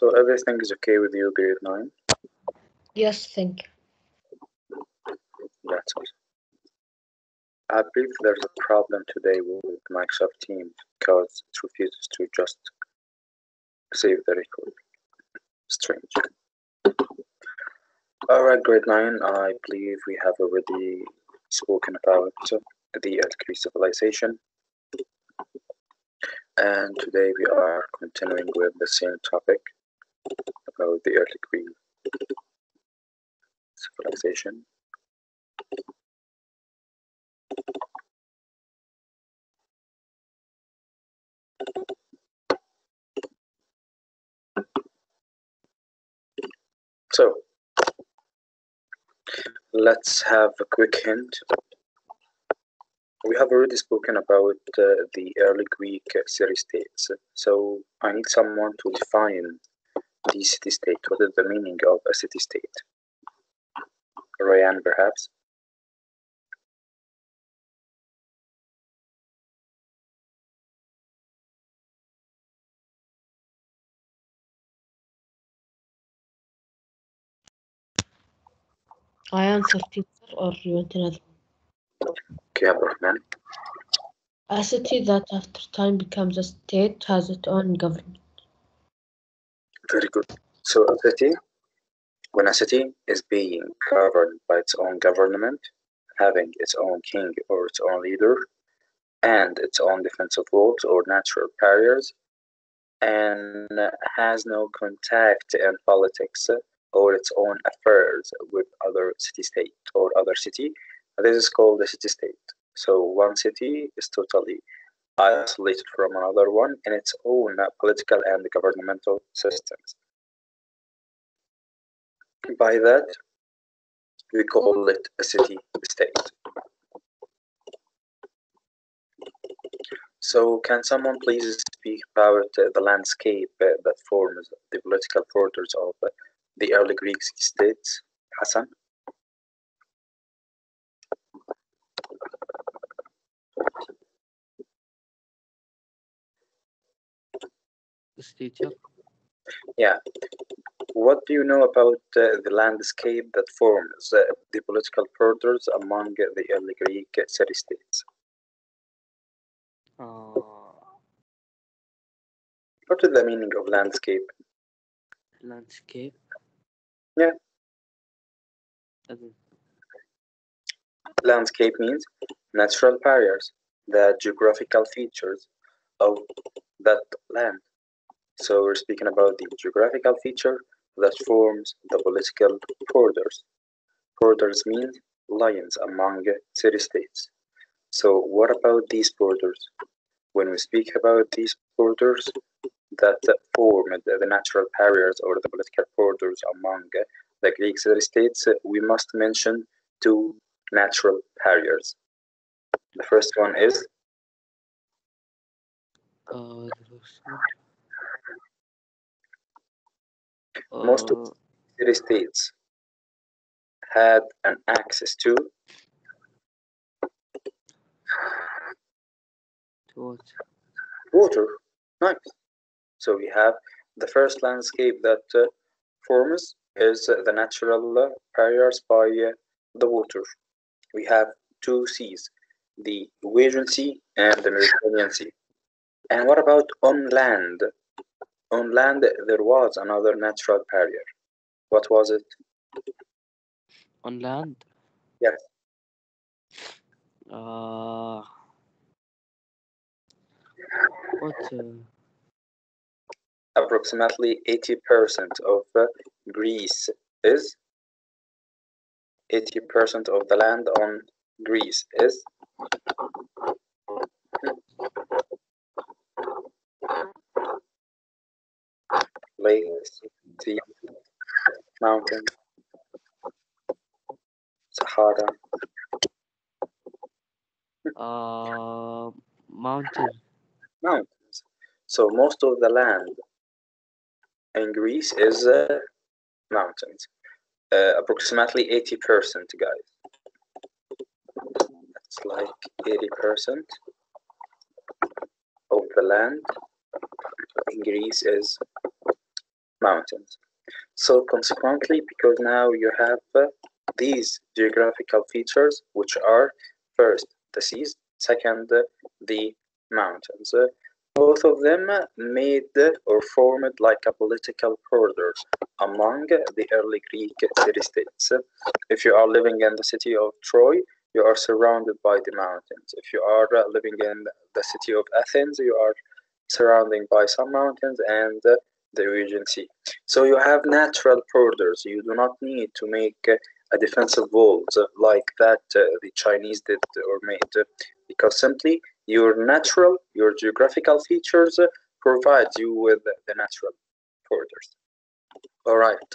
So everything is okay with you, grade 9? Yes, thank you. That's awesome. I believe there's a problem today with Microsoft Teams because it refuses to just save the record. Strange. Alright, grade 9, I believe we have already spoken about the Earthquake civilization, and today we are continuing with the same topic about the Earthquake civilization. So, let's have a quick hint. We have already spoken about the early Greek city-states, so I need someone to define the city-state. What is the meaning of a city-state? Ryan, perhaps? I answer, teacher, or you want another? Okay, Abdurrahman. A city that after time becomes a state has its own government. Very good. So when a city is being governed by its own government, having its own king or its own leader, and its own defensive walls or natural barriers, and has no contact in politics or its own affairs with other city-state or other city, this is called a city-state. So one city is totally isolated from another one in its own political and governmental systems. By that, we call it a city-state. So can someone please speak about the landscape that forms the political borders of the early Greek states? Hassan? Yes, teacher. Yeah. What do you know about the landscape that forms the political borders among the early Greek city-states? What is the meaning of landscape? Landscape. Yeah. Doesn't. Landscape means natural barriers, the geographical features of that land. So we're speaking about the geographical feature that forms the political borders. Borders mean lines among city-states. So what about these borders? When we speak about these borders that form the natural barriers or the political borders among the Greek city-states, we must mention two natural barriers. The first one is most of the city-states had an access to water. Nice. So we have the first landscape that forms is the natural barriers by the water. We have two seas, the Eurasian Sea and the Mediterranean Sea. And what about on land? On land, there was another natural barrier. What was it? On land? Yes. What? Approximately 80% of Greece is 80% of the land on Greece is lakes, sea, mountains, Sahara. Mountains. Mountains. So most of the land in Greece is mountains. Approximately 80%, guys. That's like 80% of the land in Greece is mountains. So consequently, because now you have these geographical features, which are first the seas, second the mountains. Both of them made or formed like a political border among the early Greek city-states. If you are living in the city of Troy, you are surrounded by the mountains. If you are living in the city of Athens, you are surrounded by some mountains and the Aegean Sea. So you have natural borders. You do not need to make a defensive walls like that the Chinese did or made, because simply your geographical features provide you with the natural borders. All right.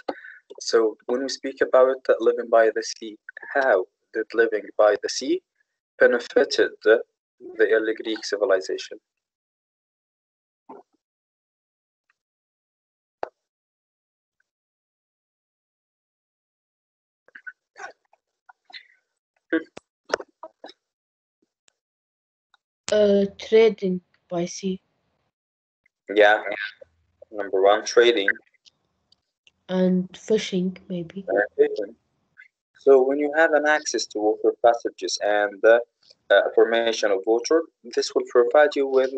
So when we speak about living by the sea, how did living by the sea benefited the early Greek civilization? Trading by sea Yeah, number one, trading and fishing, maybe. and fishing. So when you have an access to water passages and the formation of water, this will provide you with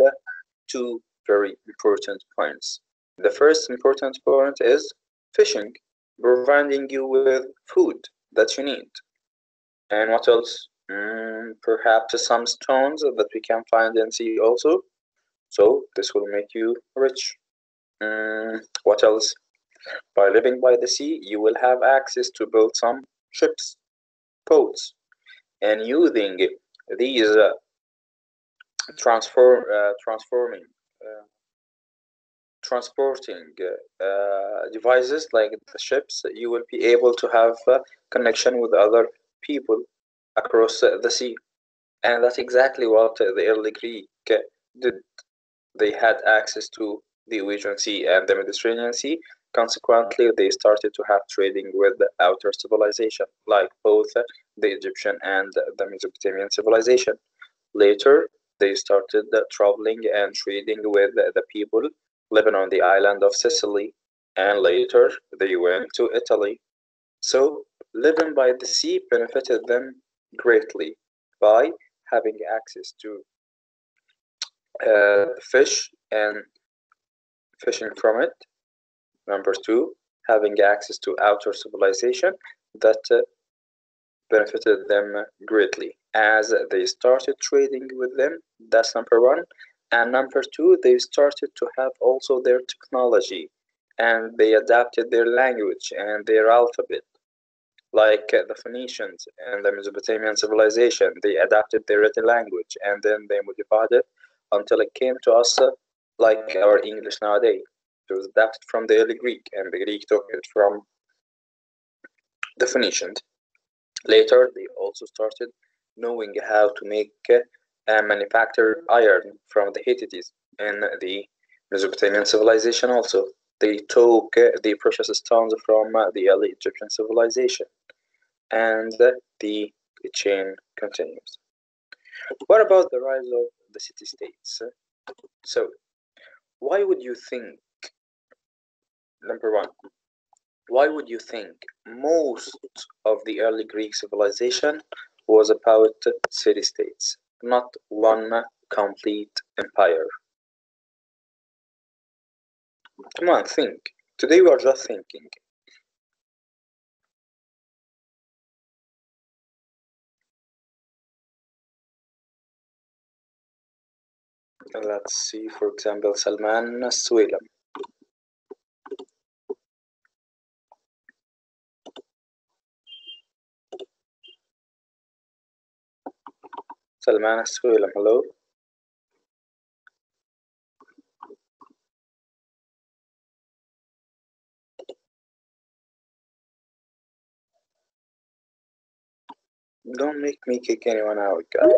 two very important points. The first important point is fishing, providing you with food that you need. And what else? Perhaps some stones that we can find in sea also. So this will make you rich. What else? By living by the sea, you will have access to build some ships, boats, and using these transforming transporting devices like the ships, you will be able to have connection with other people across the sea. And that's exactly what the early Greek did. They had access to the Aegean Sea and the Mediterranean Sea. Consequently, they started to have trading with the outer civilization, like both the Egyptian and the Mesopotamian civilization. Later, they started traveling and trading with the people living on the island of Sicily, and later they went to Italy. So, living by the sea benefited them greatly by having access to fish and fishing from it. Number two, having access to outer civilization that benefited them greatly as they started trading with them. That's number one. And number two, they started to have also their technology and they adapted their language and their alphabet. Like the Phoenicians and the Mesopotamian civilization, they adapted their written language and then they modified it until it came to us like our English nowadays. It was adapted from the early Greek, and the Greek took it from the Phoenicians. Later, they also started knowing how to make and manufacture iron from the Hittites in the Mesopotamian civilization also. They took the precious stones from the early Egyptian civilization, and the chain continues. What about the rise of the city-states? So, why would you think, number one, why would you think most of the early Greek civilization was about city-states, not one complete empire? Come on, think. Today we are just thinking. Let's see, for example, Salman Suilam. Salman Suilam, hello? Don't make me kick anyone out, guys.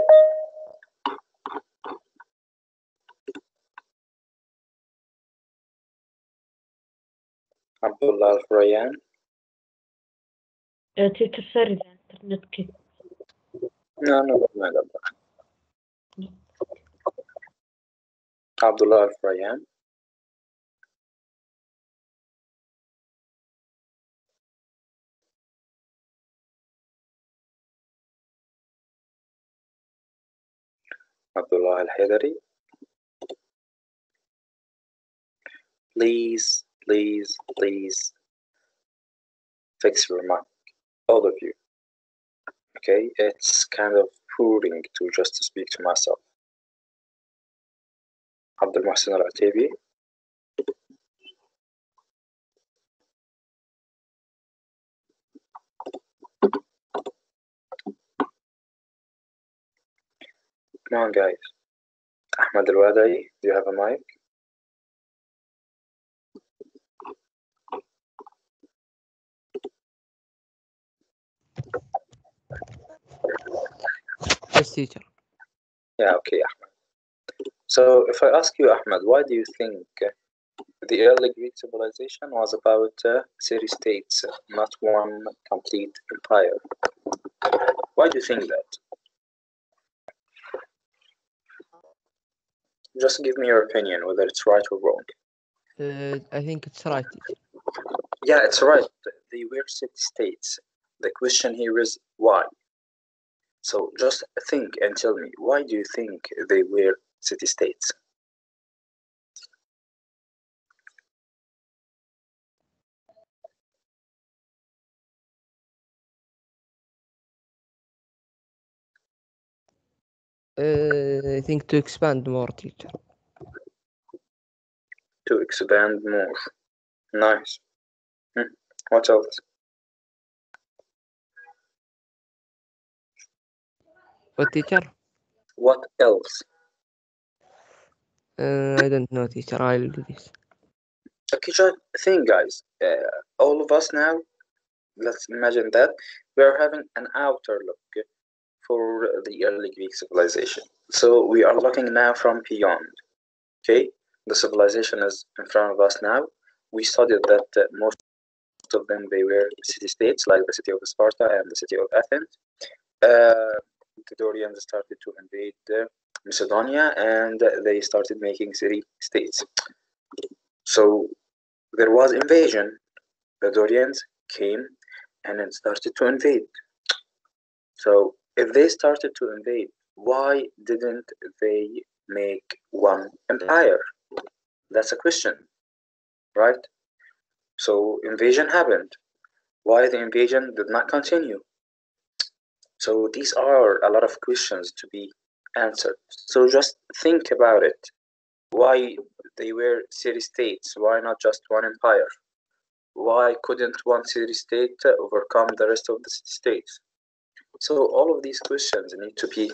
Abdullah Al-Rayyan. تكسر الإنترنت كده. No, no, no, no. Abdullah Al-Rayyan. Abdullah Al-Haydari. Please, please, please fix your mic, all of you. Okay, it's kind of boring to just speak to myself. Abdul Mohsen Al-Ataibi. Come on, guys. Ahmad Al-Wadai, do you have a mic? Yes, teacher. Yeah, okay, Ahmad. So if I ask you, Ahmad, why do you think the early Greek civilization was about city-states, not one complete empire? Why do you think that? Just give me your opinion, whether it's right or wrong. I think it's right, teacher. Yeah, it's right. They were city-states. The question here is why? So just think and tell me, why do you think they were city-states? I think to expand more, teacher. To expand more. Nice. What else? What, teacher? What else? I don't know, teacher. I'll do this. Okay, just think, guys. All of us now, let's imagine that we are having an outer look for the early Greek civilization. So we are looking now from beyond. Okay, the civilization is in front of us now. We studied that most of them they were city-states, like the city of Sparta and the city of Athens. The Dorians started to invade Macedonia, and they started making city-states. So there was invasion. The Dorians came and then started to invade. So if they started to invade, why didn't they make one empire? That's a question, right? So invasion happened. Why the invasion did not continue? So these are a lot of questions to be answered. So just think about it. Why they were city-states? Why not just one empire? Why couldn't one city-state overcome the rest of the city-states? So all of these questions need to be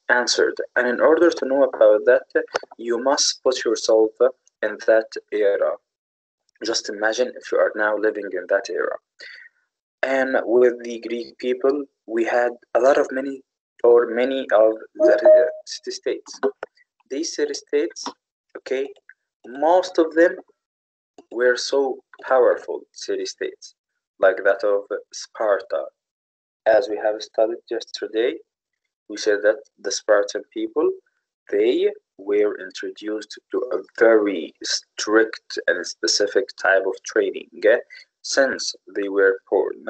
answered. And in order to know about that, you must put yourself in that era. Just imagine if you are now living in that era. And with the Greek people, we had a lot of many of the city-states. These city-states, okay, most of them were so powerful city-states, like that of Sparta. As we have studied yesterday, we said that the Spartan people, they were introduced to a very strict and specific type of training. Since they were born,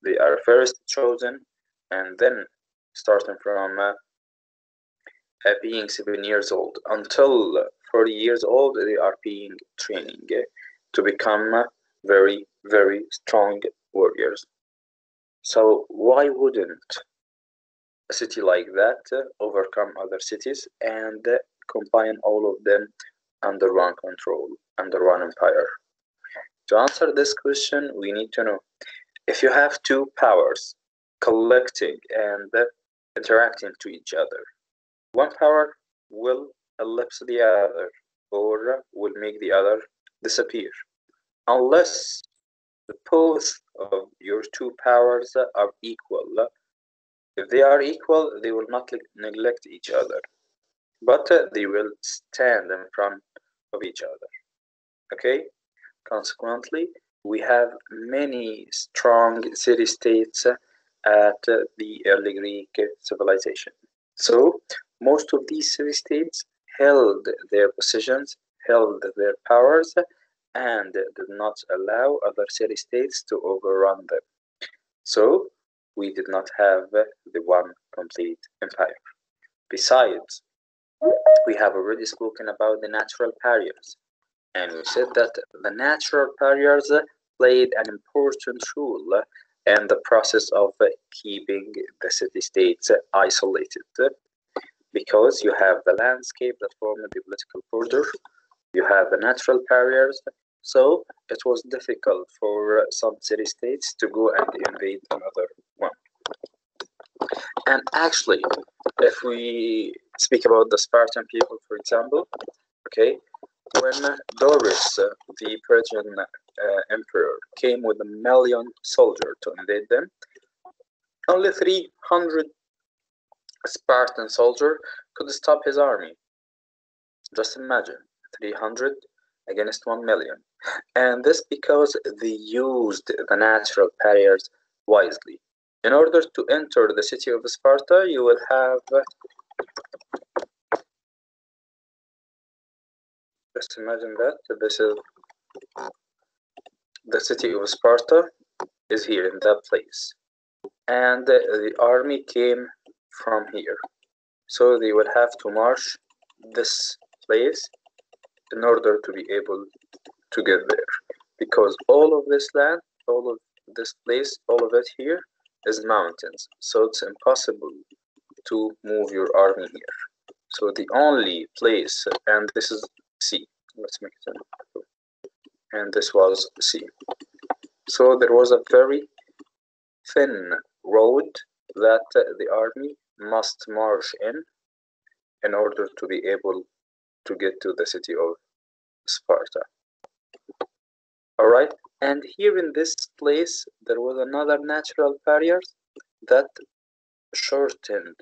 they are first chosen, and then starting from being 7 years old until 40 years old, they are being training to become very, very strong warriors. So why wouldn't a city like that overcome other cities and combine all of them under one control, under one empire? To answer this question, we need to know if you have two powers collecting and interacting to each other, one power will eclipse the other or will make the other disappear. Unless both of your two powers are equal. If they are equal, they will not neglect each other, but they will stand in front of each other. Okay? Consequently, we have many strong city-states at the early Greek civilization. So, most of these city-states held their positions, held their powers, and did not allow other city-states to overrun them. So, we did not have the one complete empire. Besides, we have already spoken about the natural barriers, and we said that the natural barriers played an important role in the process of keeping the city-states isolated, because you have the landscape that formed the political border, you have the natural barriers, so it was difficult for some city-states to go and invade another one. And actually, if we speak about the Spartan people, for example, okay, when Darius, the Persian emperor, came with 1,000,000 soldiers to invade them, only 300 Spartan soldiers could stop his army. Just imagine, 300 against 1,000,000. And this because they used the natural barriers wisely. In order to enter the city of Sparta, you will have, just imagine that this is the city of Sparta is here in that place, and the army came from here, so they will have to march this place in order to be able to get there, because all of this land, all of this place, all of it here is mountains, so it's impossible to move your army here. So the only place, and this is C, let's make it, and this was C. So there was a very thin road that the army must march in order to be able to get to the city of Sparta. All right, and here in this place there was another natural barrier that shortened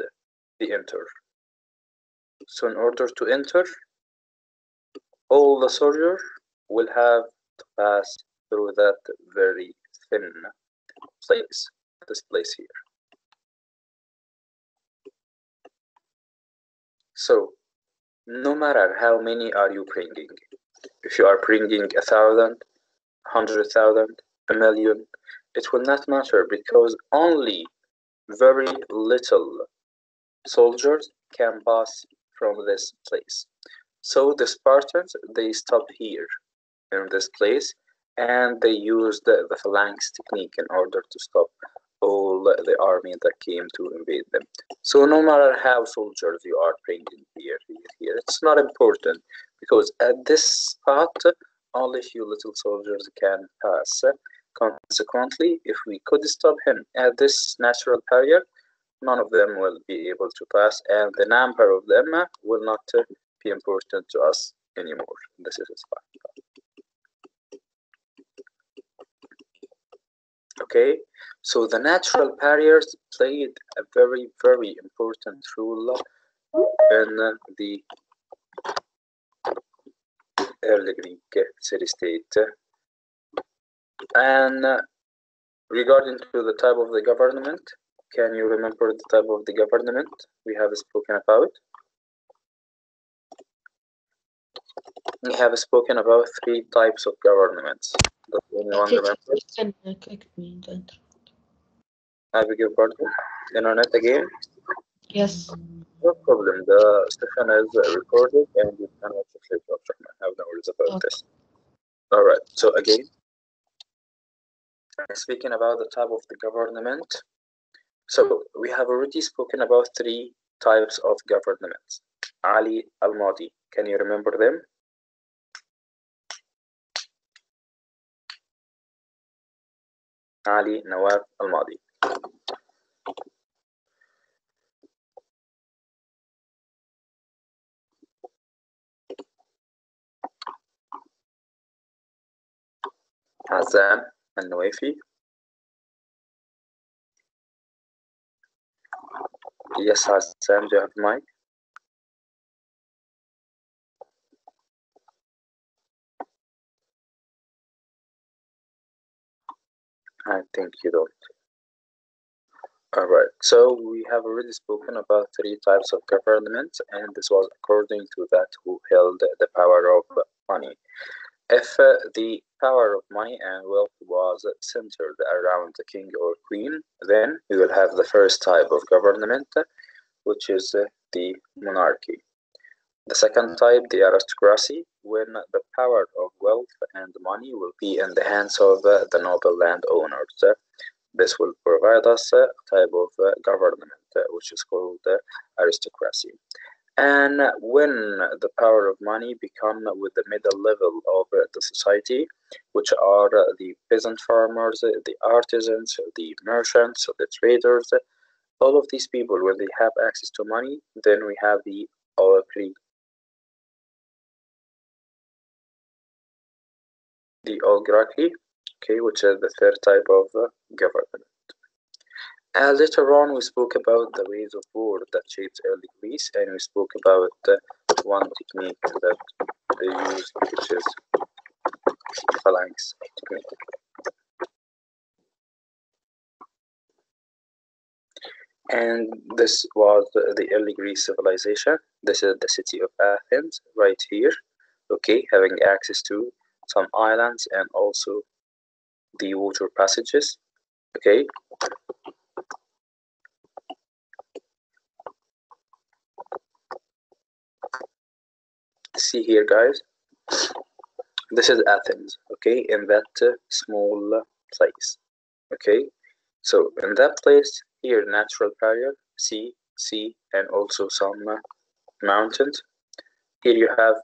the enter. So in order to enter, all the soldiers will have to pass through that very thin place, this place here. So no matter how many are you bringing, if you are bringing 1,000, 100,000, 1,000,000, it will not matter, because only very little soldiers can pass from this place. So the Spartans, they stopped here in this place, and they used the phalanx technique in order to stop all the army that came to invade them. So no matter how soldiers you are bringing here, it's not important, because at this spot only few little soldiers can pass. Consequently, if we could stop him at this natural barrier, none of them will be able to pass, and the number of them will not be important to us anymore. This is fine. Okay, so the natural barriers played a very, very important role in the early Greek city-state. And regarding to the type of the government, can you remember the type of the government we have spoken about? We have spoken about 3 types of governments. Does anyone remember? I beg your pardon? Internet again? Yes. No problem. The session is recorded and you can watch it later. I have no worries about this. All right. So again, speaking about the type of the government. So we have already spoken about 3 types of governments. Ali Al-Mahdi. Can you remember them? Ali Nawab Al-Mahdi. Azam Al-Nuwaifi. Yes, Azam, do you have the mic? I think you don't. All right, so we have already spoken about 3 types of government, and this was according to that who held the power of money. If the power of money and wealth was centered around the king or queen, then we will have the first type of government, which is the monarchy. The second type, the aristocracy, when the power of wealth and money will be in the hands of the noble landowners. This will provide us a type of government which is called aristocracy. And when the power of money become with the middle level of the society, which are the peasant farmers, the artisans, the merchants, the traders, all of these people, when they have access to money, then we have the oligarchy. Okay, which is the third type of government. Later on, we spoke about the ways of war that shaped early Greece, and we spoke about one technique that they used, which is phalanx technique. And this was the early Greece civilization. This is the city of Athens right here, okay, having access to some islands and also the water passages, okay. See here, guys, this is Athens, okay, in that small place, okay. So in that place here, natural barrier, sea, and also some mountains. Here you have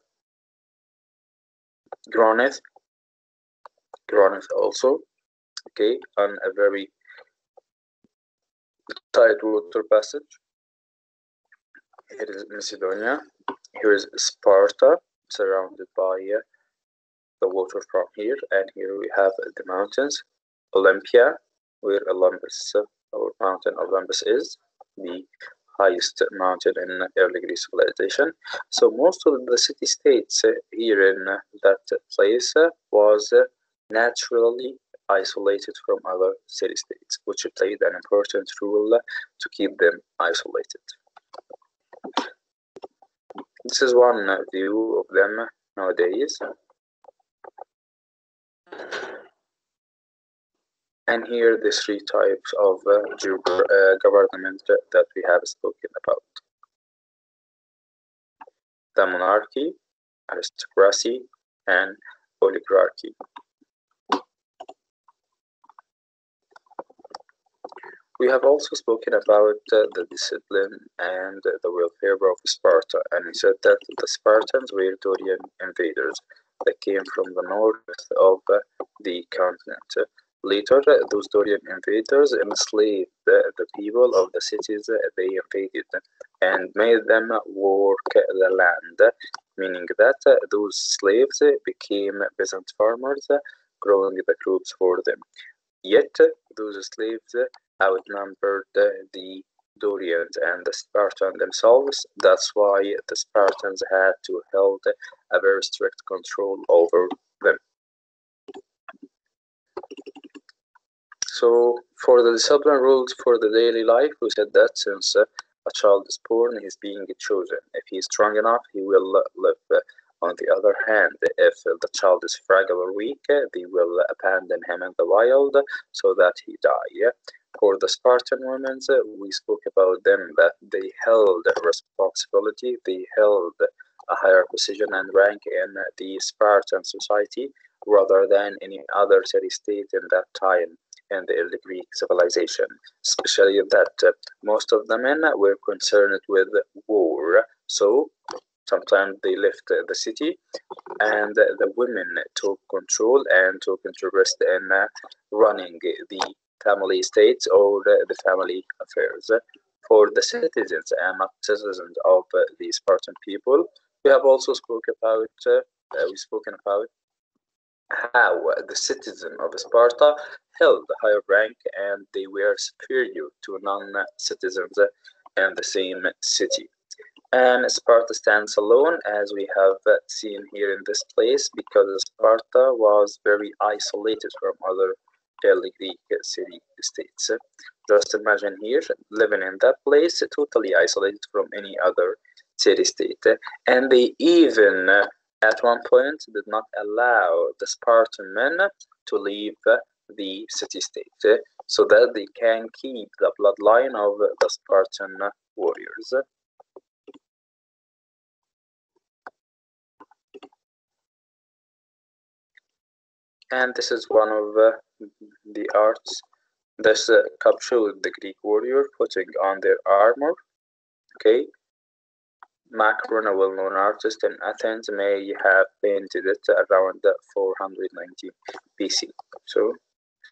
granite also, okay, on a very tight water passage. Here is Macedonia. Here is Sparta, surrounded by the water from here, and here we have the mountains. Olympia, where Olympus, or Mountain Olympus is, the highest mountain in early Greek civilization. So most of the city-states here in that place was naturally isolated from other city-states, which played an important role to keep them isolated. This is one view of them nowadays. And here the three types of government that we have spoken about. The monarchy, aristocracy, and oligarchy. We have also spoken about the discipline and the welfare of Sparta, and we said that the Spartans were Dorian invaders that came from the north of the continent. Later, those Dorian invaders enslaved the people of the cities they invaded and made them work the land, meaning that those slaves became peasant farmers, growing the crops for them. Yet, those slaves outnumbered the Dorians and the Spartans themselves. That's why the Spartans had to hold a very strict control over them. So for the discipline rules for the daily life, we said that since a child is born, he's being chosen. If he's strong enough, he will live. On the other hand, if the child is fragile or weak, they will abandon him in the wild so that he die. For the Spartan women, we spoke about them that they held responsibility, they held a higher position and rank in the Spartan society rather than any other city-state in that time in the early Greek civilization, especially that most of the men were concerned with war. So sometimes they left the city, and the women took control and took interest in running the family estates or the family affairs. For the citizens and not citizens of the Spartan people, we have also spoken about how the citizens of Sparta held a higher rank and they were superior to non-citizens in the same city. And Sparta stands alone, as we have seen here in this place, because Sparta was very isolated from other early Greek city-states. Just imagine here, living in that place, totally isolated from any other city-state. And they even, at one point, did not allow the Spartan men to leave the city-state, so that they can keep the bloodline of the Spartan warriors. And this is one of the arts. This cup shows the Greek warrior putting on their armor. Okay, Macron, a well-known artist in Athens, may have painted it around 490 BC. So it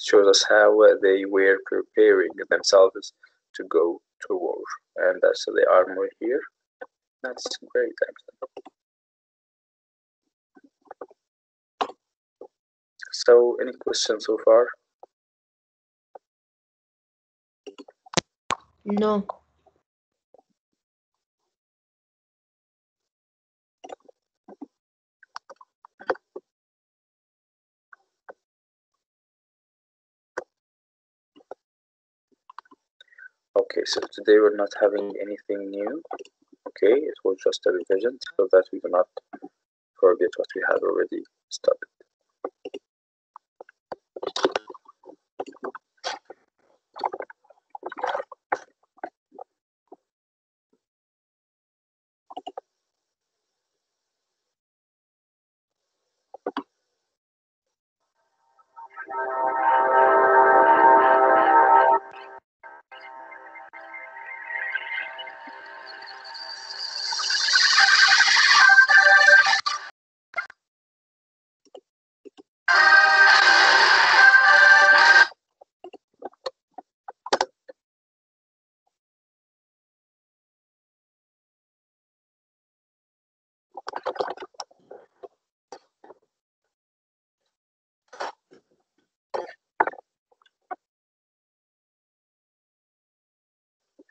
shows us how they were preparing themselves to go to war. And that's the armor here. That's great, actually. So, any questions so far? No. Okay, so today we're not having anything new. Okay, it was just a revision so that we do not forget what we have already studied.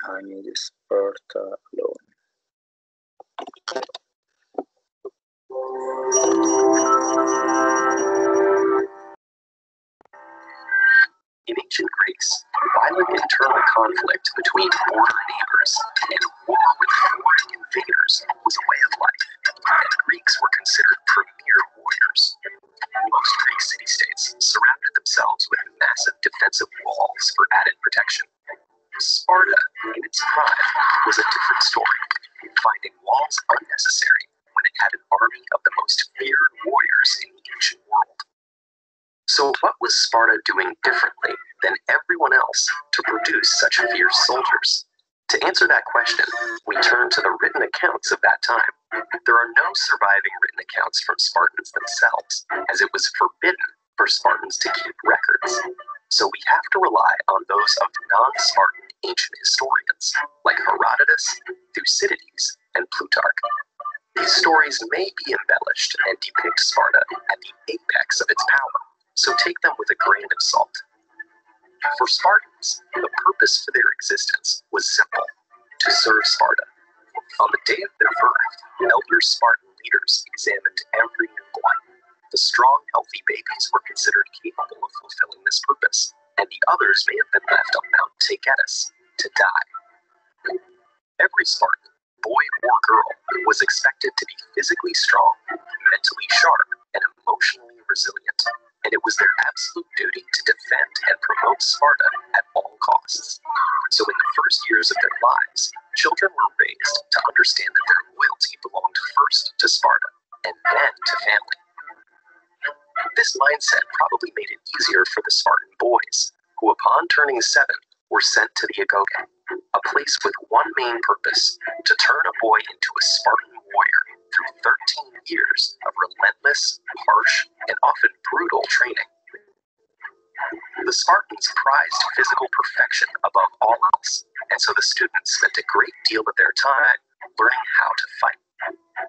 I need Sparta alone. In ancient Greece, violent internal conflict between border neighbors and war with foreign invaders was a way of life, and Greeks were considered premier warriors. Most Greek city-states surrounded themselves with massive defensive walls for added protection. Sparta, in its prime, was a different story, finding walls unnecessary when it had an army of the most feared warriors in the ancient world. So what was Sparta doing differently than everyone else to produce such fierce soldiers? To answer that question, we turn to the written accounts of that time. There are no surviving written accounts from Spartans themselves, as it was forbidden for Spartans to keep records. So we have to rely on those of non-Spartan ancient historians, like Herodotus, Thucydides, and Plutarch. These stories may be embellished and depict Sparta at the apex of its power, so take them with a grain of salt. For Spartans, the purpose for their existence was simple: to serve Sparta. On the day of their birth, elder Spartan leaders examined every newborn. The strong, healthy babies were considered capable of fulfilling this purpose, and the others may have been left on Mount Taygetus to die. Every Spartan, boy or girl, was expected to be physically strong, mentally sharp, and emotionally resilient, and it was their absolute duty to defend and promote Sparta at all costs. So in the first years of their lives, children were raised to understand that their loyalty belonged first to Sparta, and then to family. This mindset probably made it easier for the Spartan boys, who upon turning 7 were sent to the Agora, a place with one main purpose: to turn a boy into a Spartan warrior through 13 years of relentless, harsh, and often brutal training. The Spartans prized physical perfection above all else, and so the students spent a great deal of their time learning how to fight.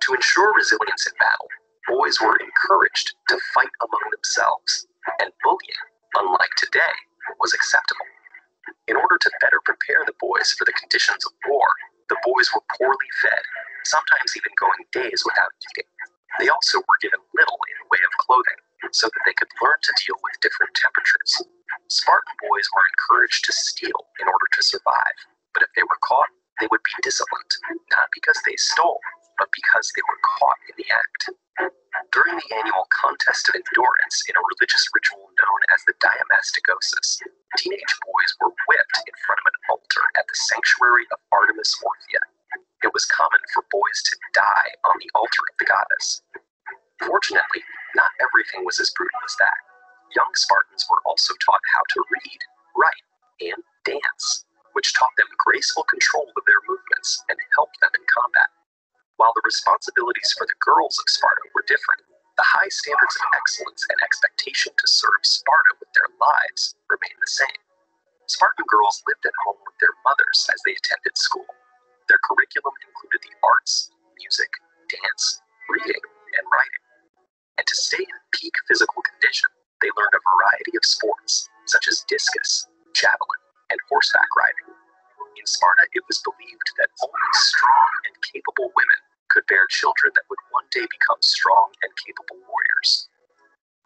To ensure resilience in battle, boys were encouraged to fight among themselves, and bullying, unlike today, was acceptable. In order to better prepare the boys for the conditions of war, the boys were poorly fed, sometimes even going days without eating. They also were given little in the way of clothing, so that they could learn to deal with different temperatures. Spartan boys were encouraged to steal in order to survive, but if they were caught, they would be disciplined, not because they stole, but because they were caught in the act. During the annual contest of endurance in a religious ritual known as the Diamastigosis, teenage boys were whipped in front of an altar at the sanctuary of Artemis Orthia. It was common for boys to die on the altar of the goddess. Fortunately, not everything was as brutal as that. Young Spartans were also taught how to read, write, and dance, which taught them graceful control of their movements and helped them in combat. While the responsibilities for the girls of Sparta were different, the high standards of excellence and expectation to serve Sparta with their lives remained the same. Spartan girls lived at home with their mothers as they attended school. Their curriculum included the arts, music, dance, reading, and writing. And to stay in peak physical condition, they learned a variety of sports, such as discus, javelin, and horseback riding. In Sparta, it was believed that only strong and capable women could bear children that would one day become strong and capable warriors.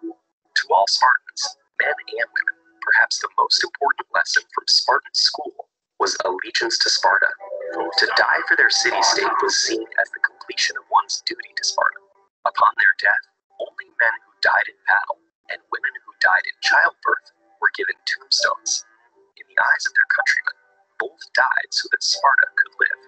To all Spartans, men and women, perhaps the most important lesson from Spartan school was allegiance to Sparta. To die for their city-state was seen as the completion of one's duty to Sparta. Upon their death, only men who died in battle and women who died in childbirth were given tombstones. In the eyes of their countrymen, both died so that Sparta could live.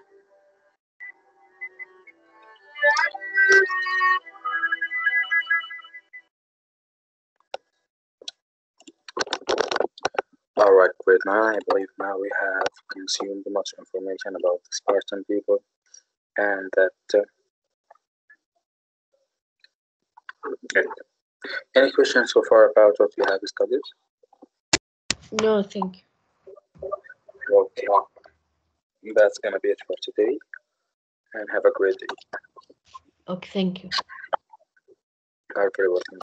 Alright, grade 9, I believe now we have consumed much information about the Spartan people and that. Okay. Any questions so far about what we have studied? No, thank you. Okay. That's gonna be it for today, and have a great day. Okay, thank you. You're very welcome.